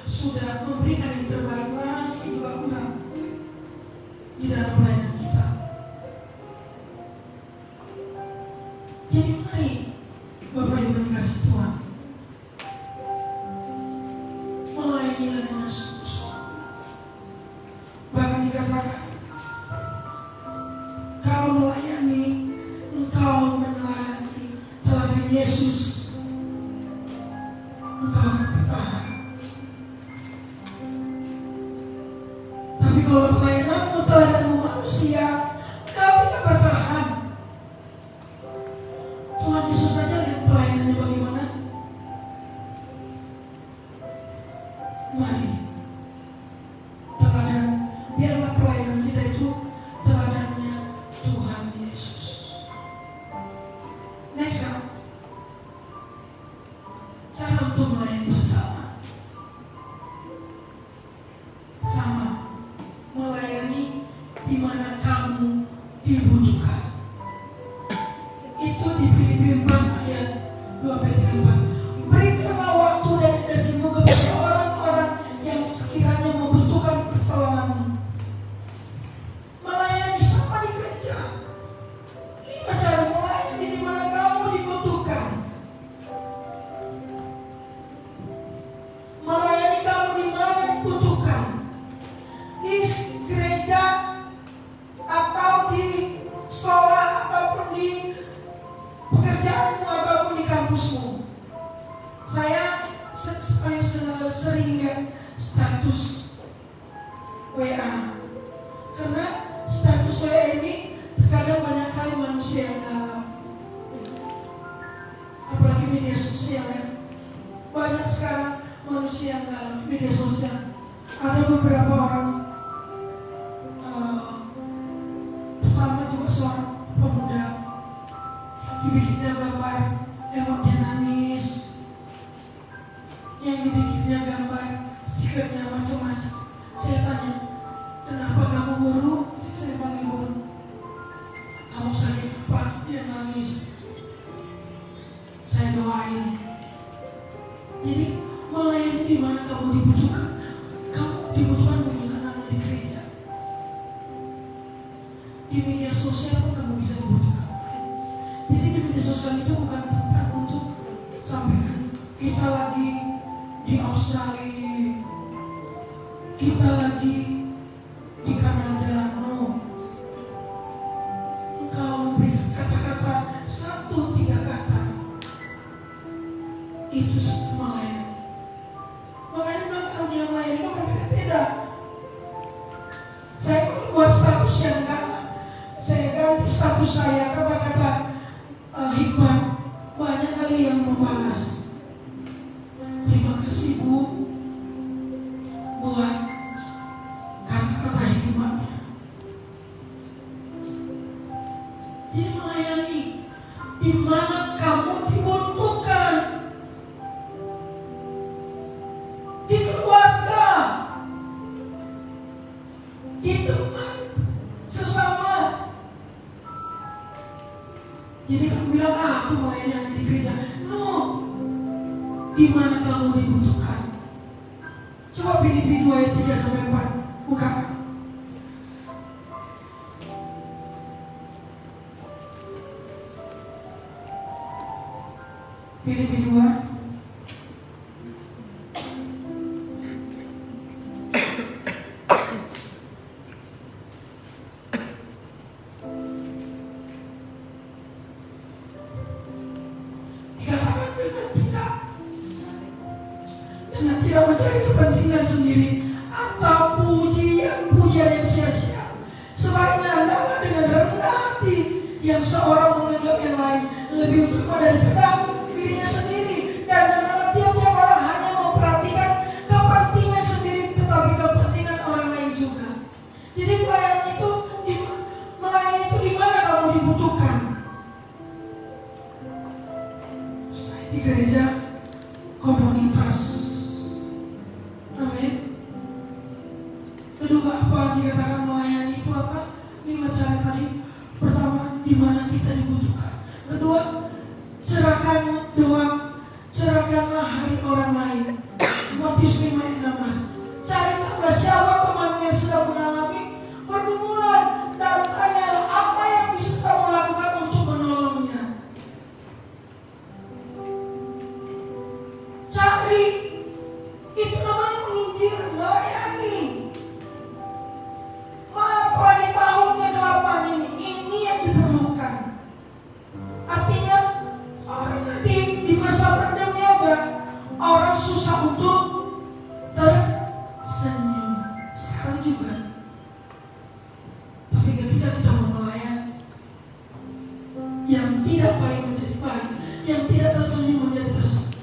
sudah memberikan yang terbaik, masih juga kurang di dalam pelayanan kita. Jadi mari Bapak Ibu dikasih Tuhan, melayanilah dengan sungguh-sungguh. Bahkan dikatakan, kalau melayani, engkau meneladani teladan Yesus, engkau akan bertahan. Tapi kalau pelayananmu teladanmu manusia, engkau tidak bertahan. Tuhan Yesus saja lihat pelayanannya bagaimana. Mari teladan, biarlah pelayanan kita itu teladannya Tuhan Yesus. Next up, cara untuk melayani sesama. Sama, melayani di mana kamu dibutuhkan. Itu di Filipi 4 ayat 2-4. Berikanlah waktu dan energimu kepada orang-orang yang sekiranya membutuhkan pertolonganmu. Melayani sama di gereja. 5 cara melayani di mana kamu dibutuhkan. Melayani kamu di mana dibutuhkan. Di gereja atau di sekolah ataupun di pekerjaanmu ataupun di kampusmu. Saya sering lihat status WA, karena status WA ini terkadang banyak kali manusia yang galau, apalagi media sosial ya. Banyak sekarang manusia yang galau di media sosial. Ada beberapa orang, sama juga seorang pemuda yang dibikinnya gambar emot dia nangis, yang dibikinnya gambar stikernya macam-macam. Saya tanya, kenapa kamu buru? Saya panggil buru. Kamu sakit apa? Dia nangis. Saya doain. Jadi mulai di mana kamu dibutuhkan. Kamu dibutuhkan bukan hanya di gereja. Di media sosial pun kamu bisa dibutuhkan. Jadi di media sosial itu bukan tempat untuk sampaikan kita lagi di Australia, kita lagi di Kanada. No. Engkau memberikan kata-kata 1-3 kata, itu sudah melayani. Makanya memang karunia melayani itu berbeda-beda. Saya kalau buat status yang galak, saya ganti status saya kata-kata hikmat, banyak kali yang membalas. Terima kasih Bu buat kata-kata hikmatnya. Ini melayani di mana kamu dibutuhkan. Di keluarga, di teman sesama. Jadi kamu bilang, aku melayani hanya di gereja. No, di mana kamu dibutuhkan. Coba Filipi 2 ayat 3-4 bukakan. Filipi 2 dengan tidak mencari kepentingan sendiri atau pujian-pujian yang sia-sia. Sebaiknya hendaklah dengan rendah hati yang seorang menganggap yang lain lebih utama daripada dirinya sendiri, dan janganlah tiap-tiap orang hanya memperhatikan kepentingan sendiri tetapi kepentingan orang lain juga. Jadi melayani itu di mana kamu dibutuhkan. Selain di gereja, komunitas. Amin. Kedua, apa dikatakan melayani itu apa? 5 cara tadi. Pertama, di mana kita dibutuhkan. Kedua, cerahkanlah hari orang lain. Matius 5 ayat 16. Carilah siapa temannya yang sedang mengalami pergumulan dan tanyalah apa yang bisa kamu lakukan untuk menolongnya. Cari, itu namanya menginjil, melayani. Apalagi tahun ke-8 ini yang diperlukan. Artinya orang nanti di masa pandemi aja orang susah untuk tersenyum. Sekarang juga. Tapi ketika kita melayani, yang tidak baik menjadi baik, yang tidak tersenyum menjadi tersenyum.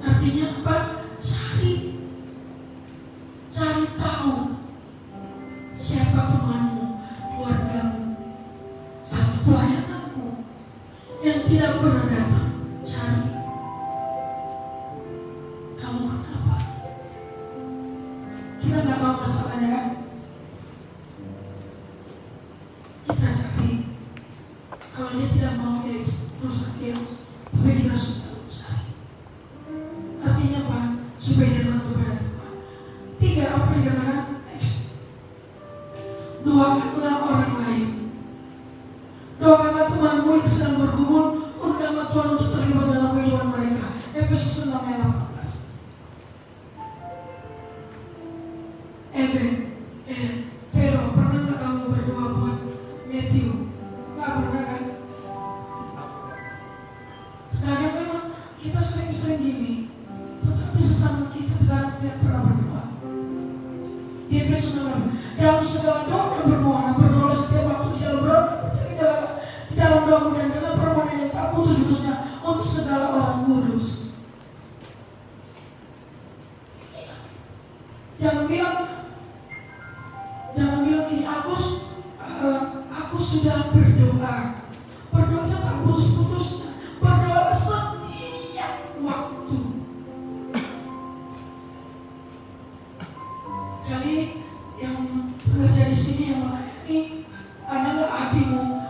Artinya apa? Cari tahu siapa temanmu, keluargamu, satu pelayananmu yang tidak pernah datang. Cari. Kamu kenapa? Kita nggak tahu masalahnya kan? Kita cari. Kalau dia tidak mau, ya urusan dia. Tapi kita sudah cari. Artinya apa? Supaya dia datang kepada Tuhan. 3, apa dikatakan? Next. Doakanlah orang lain. Doakanlah temanmu yang sedang bergumul. Undanglah Tuhan untuk terlibat dalam kehidupan mereka. Efesus 6 ayat 18. Pero, pernah gak kamu berdoa buat Matthew? Gak pernah kan? Kadang memang kita sering-sering gini. Tetapi sesama kita terkadang tidak pernah berdoa. Di Efesus 6, dalam segala doa dan berdoa setiap waktu di dalam doa berjaga-jaga di dalam doamu dan dengan permohonan yang tak putus-putusnya untuk segala orang kudus. Jangan bilang gini, aku sudah berdoa. Berdoa tak putus-putusnya. Berdoa setiap waktu. Kali yang bekerja di sini yang melayani, ada nggak hatimu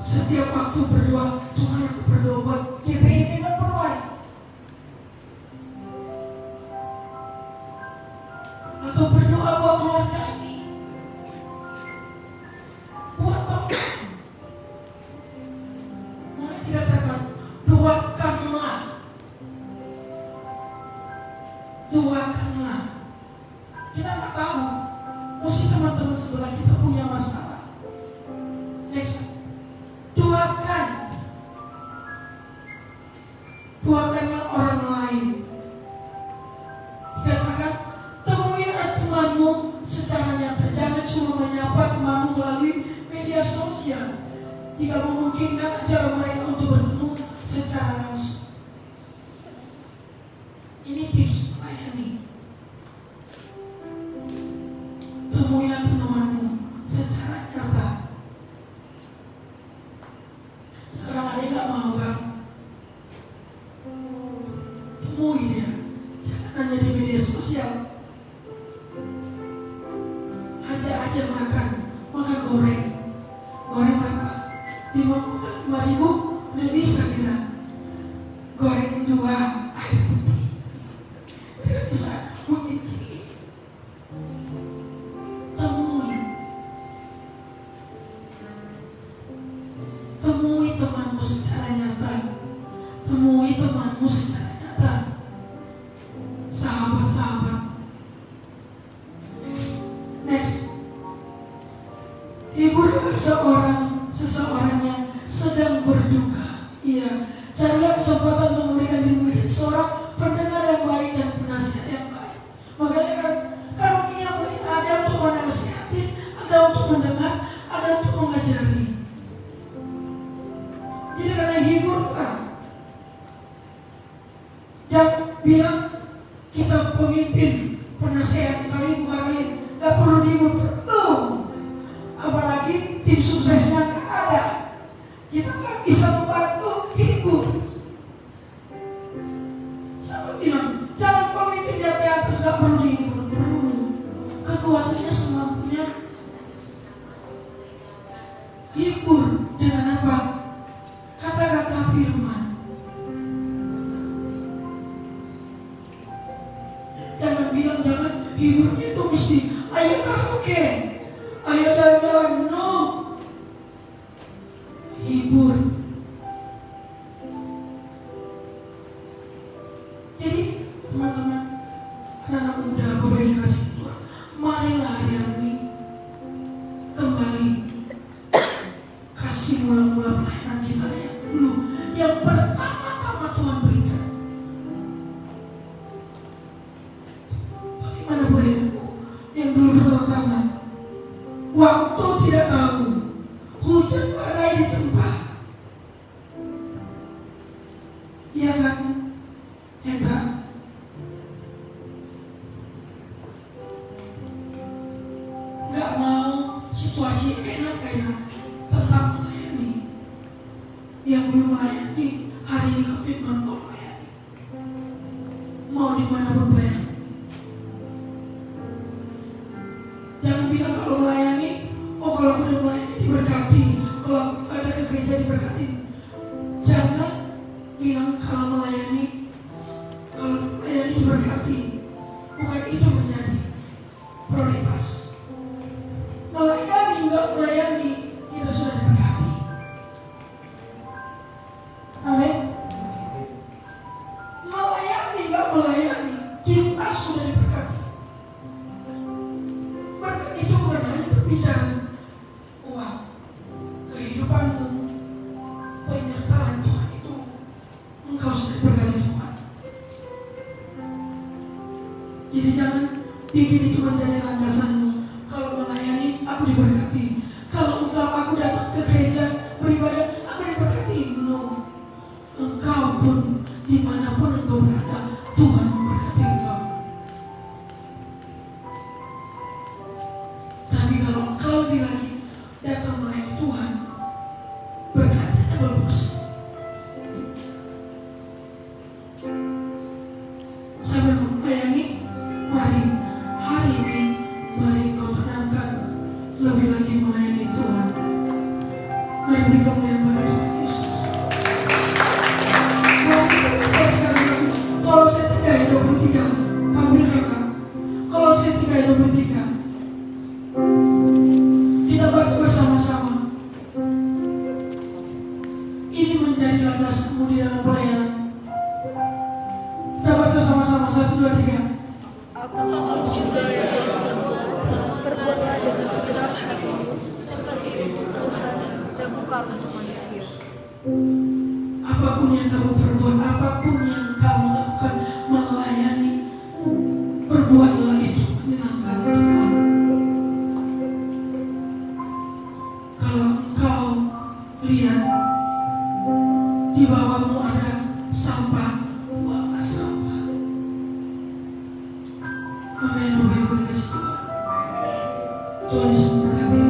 setiap waktu berdoa, Tuhan aku berdoa buat GPIB dan Perwai. atau berdoa buat keluarga ini, buat Bapak. Maka dikatakan doakanlah, doakanlah. Kita nggak tahu, mesti teman-teman sebelah kita punya masalah. Next, doakan, doakanlah orang lain. Dikatakan temuilah temanmu secara nyata, jangan cuma menyapa temanmu melalui media sosial. Jika memungkinkan, ajar mereka untuk bertemu secara langsung. Ini tips melayani. Temuilah temanmu secara nyata. Kadang ada yang nggak mau kan? Temui dia, jangan hanya di media sosial. Ajak aja makan goreng berapa? 5.000 udah bisa kita. Goreng 2 air putih, udah bisa mencicipi. Temui temanmu secara nyata. Temui temanmu secara nyata. Sahabat-sahabat. Next. Hiburlah seseorang yang sedang berduka. Iya, carilah kesempatan untuk memberikan dirimu seorang pendengar yang baik dan penasihat yang baik. Makanya kan karunia baik ada untuk menasihatin, ada untuk mendengar, ada untuk mengajari. Jadi karena hiburlah. Jangan bilang kita pemimpin, penasehat kali bukan gak perlu dihibur, perlu. Apalagi tim suksesnya gak ada, kita gak bisa membantu, hibur. Sama bilang, jangan pemimpin di atas gak perlu dihibur, perlu. Kekuatannya semampunya. Hibur dengan apa? Kata-kata firman. Jangan bilang, jangan hiburnya itu mesti ayo karaoke, ayo jalan-jalan. No, hibur. Jadi teman-teman, anak-anak muda, Bapak Ibu kasih Tuhan, marilah hari ini kembali kasih mula-mula pelayanan kita yang dulu, yang pertama-tama Tuhan berikan. Bagaimana pelayananmu yang dulu pertama-tama? Waktu tidak tahu, hujan badai di tempat. Iya kan, Hendra? Gak mau situasi enak-enak, tetap melayani. Yang belum melayani, hari ini komitmen untuk melayani. Mau dimanapun pelayanan. Jangan bilang kalau melayani, oh kalau aku udah melayani diberkati, kalau aku ada ke gereja diberkati. Jangan bilang kalau melayani diberkati. Bukan itu menjadi prioritas. Melayani enggak melayani, kita sudah diberkati. Amin. Melayani enggak melayani, kita sudah diberkati. Berkat itu bukan hanya berbicara uang, kehidupanmu, penyertaan Tuhan itu, engkau sudah diberkati Tuhan. Jadi jangan bikin itu menjadi landasanmu. Kalau melayani, aku diberkati. Kalau aku datang ke gereja beribadah, aku diberkati. No, engkau pun dimanapun engkau berada, Tuhan memberkati engkau. Tapi kalau engkau lebih lagi datang melayani Tuhan, berkatnya double porsi. Sambil melayani, mari hari ini, mari engkau tanamkan lebih lagi melayani Tuhan. Mari beri kemuliaan bagi Tuhan Yesus. Mari kita baca sekali lagi Kolose 3 ayat 23. Ambil kakak. Kolose 3 ayat 1, 2, 3. Apapun juga yang kamu perbuat, perbuatlah dengan segenap hatimu, seperti untuk Tuhan dan bukan untuk manusia. Apapun yang kamu perbuat, apapun yang kamu lakukan, melayani, perbuatlah itu menyenangkan Tuhan. Kalau engkau lihat di bawahmu ada sampah, buanglah sampah. Amin. Bapak Ibu dikasih Tuhan. Tuhan Yesus memberkati.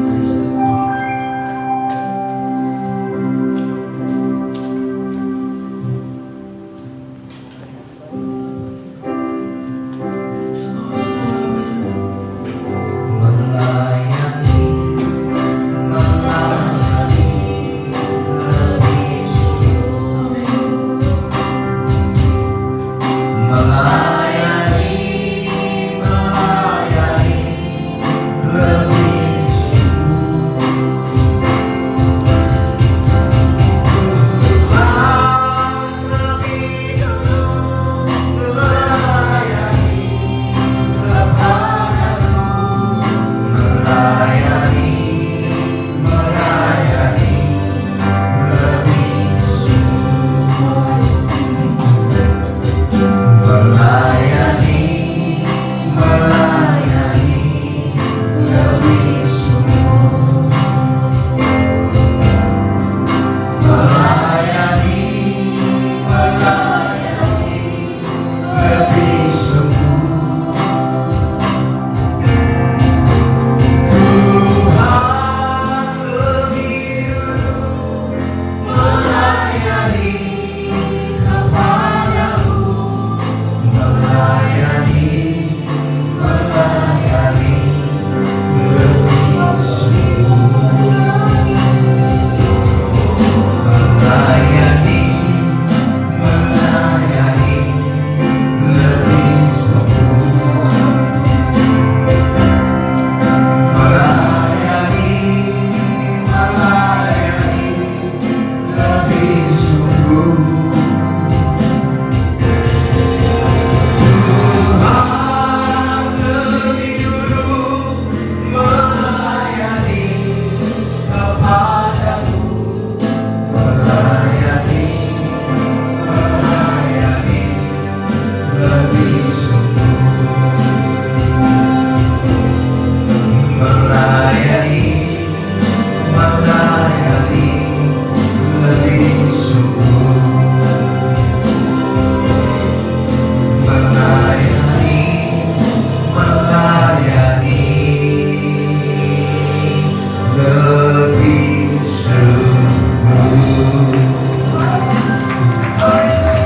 Mari kita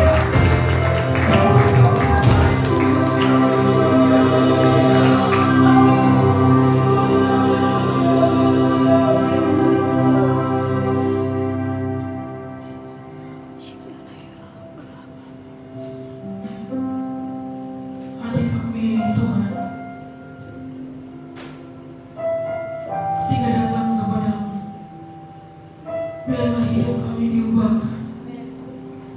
berdoa. Adik kami Tuhan, ketika datang kepadamu, biarlah hidup kami diubahkan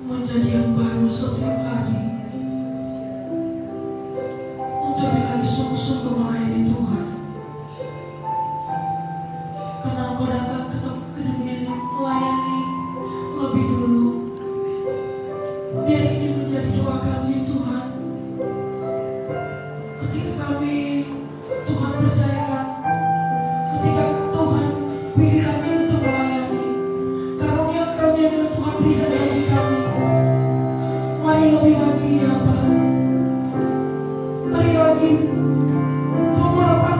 menjadi yang baru setiap hari, untuk bila sungguh-sungguh melayani Tuhan. Karena Engkau datang ke dunia ini melayani lebih dulu. Biar ini menjadi doa kami Tuhan. Ketika kami Tuhan percayakan, ketika Tuhan pilih kami untuk melayani, karunia-karunia yang Tuhan berikan bagi kami, mari lebih lagi ya Pak, mari lagi pengurapan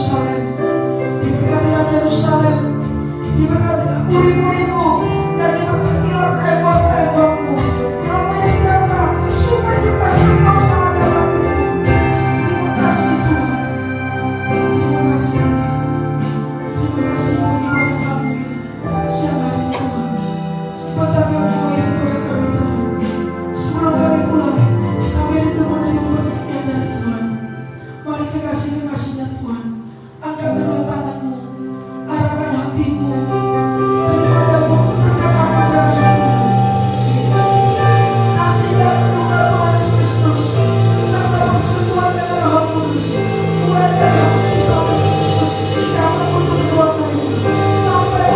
Yerusalem. Diberkatilah Yerusalem. Diberkatilah murid-muridmu. Dan diberkatilah tembok-tembokmu. Damai sejahtera, sukacita sentosa ada bagimu. Terima kasih Tuhan. Terima kasih. Terima kasih bagi kami siang hari ini Tuhan. Sebentar kami doain kepada kami Tuhan. Sebelum kami pulang, kami rindu menerima berkat dari Tuhan. Mari kekasih-kekasihnya Tuhan, angkat kedua tanganmu, arahkan hatimu, terima dan berkat apa terhadap Tuhan. Kasih dan anugerah Tuhan Yesus Kristus serta persekutuan dengan Roh Kudus mulai dari hari ini sampai Yesus jangan untuk kedua kali sampai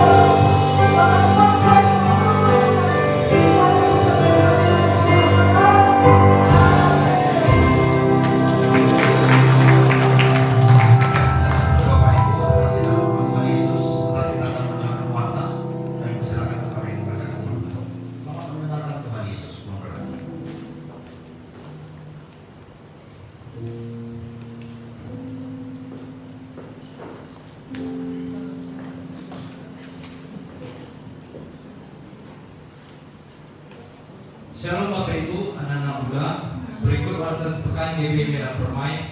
bahkan sampai selama-lamanya. Mari kita berdoa sama-sama katakan amin. Bapak Ibu, kasih dalam Tuhan Yesus. Sebentar kita akan mendengar warta. Kami persilakan Bapak Ibu membacakan warta. Selamat mendengarkan Tuhan Yesus memberkati. Shalom Bapak Ibu, anak-anak muda. Berikut warta sepekan GBI Merah Permai.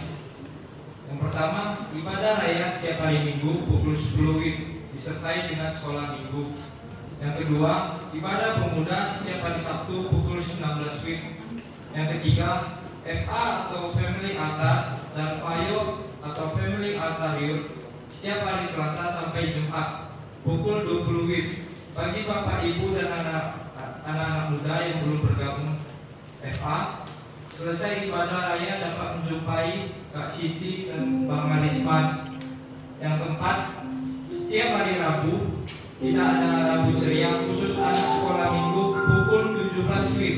Yang pertama, ibadah raya setiap hari Minggu pukul 10 WIB disertai dengan sekolah Minggu. Yang kedua, ibadah pemuda setiap hari Sabtu pukul 19 WIB. Yang ketiga, FA atau Family Altar dan FAYO atau Family Altar Youth setiap hari Selasa sampai Jumat pukul 20 WIB. Bagi Bapak Ibu dan anak-anak muda yang belum bergabung FA, selesai ibadah raya dapat menjumpai Kak Siti dan Bang Arisman. Yang keempat, setiap hari Rabu tidak ada Rabu ceria khusus anak sekolah Minggu pukul 17 WIB.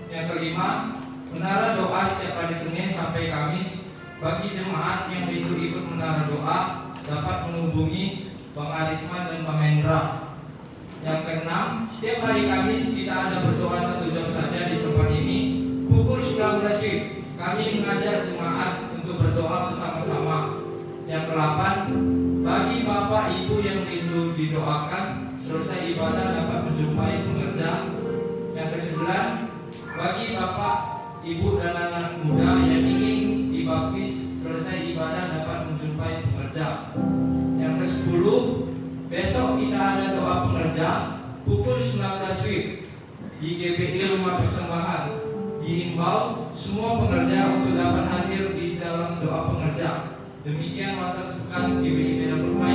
Yang kelima, menara doa setiap hari Senin sampai Kamis. Bagi jemaat yang rindu ikut menara doa dapat menghubungi Bang Arisman dan Bang Hendra. Yang keenam, setiap hari Kamis kita ada berdoa 1 jam saja di tempat ini pukul 19 WIB. Kami mengajak jemaat untuk berdoa bersama-sama. Yang ke-8, bagi Bapak Ibu yang rindu didoakan selesai ibadah dapat menjumpai pengerja. Yang ke-9, bagi Bapak Ibu dan anak muda yang ingin dibaptis selesai ibadah dapat menjumpai pengerja. Yang ke-10, besok kita ada doa pengerja pukul 19 WIB di GBI Rumah Persembahan. Dihimbau semua pengerja untuk dapat hadir di dalam doa pengerja. Demikian warta sepekan GBI Medan Permai.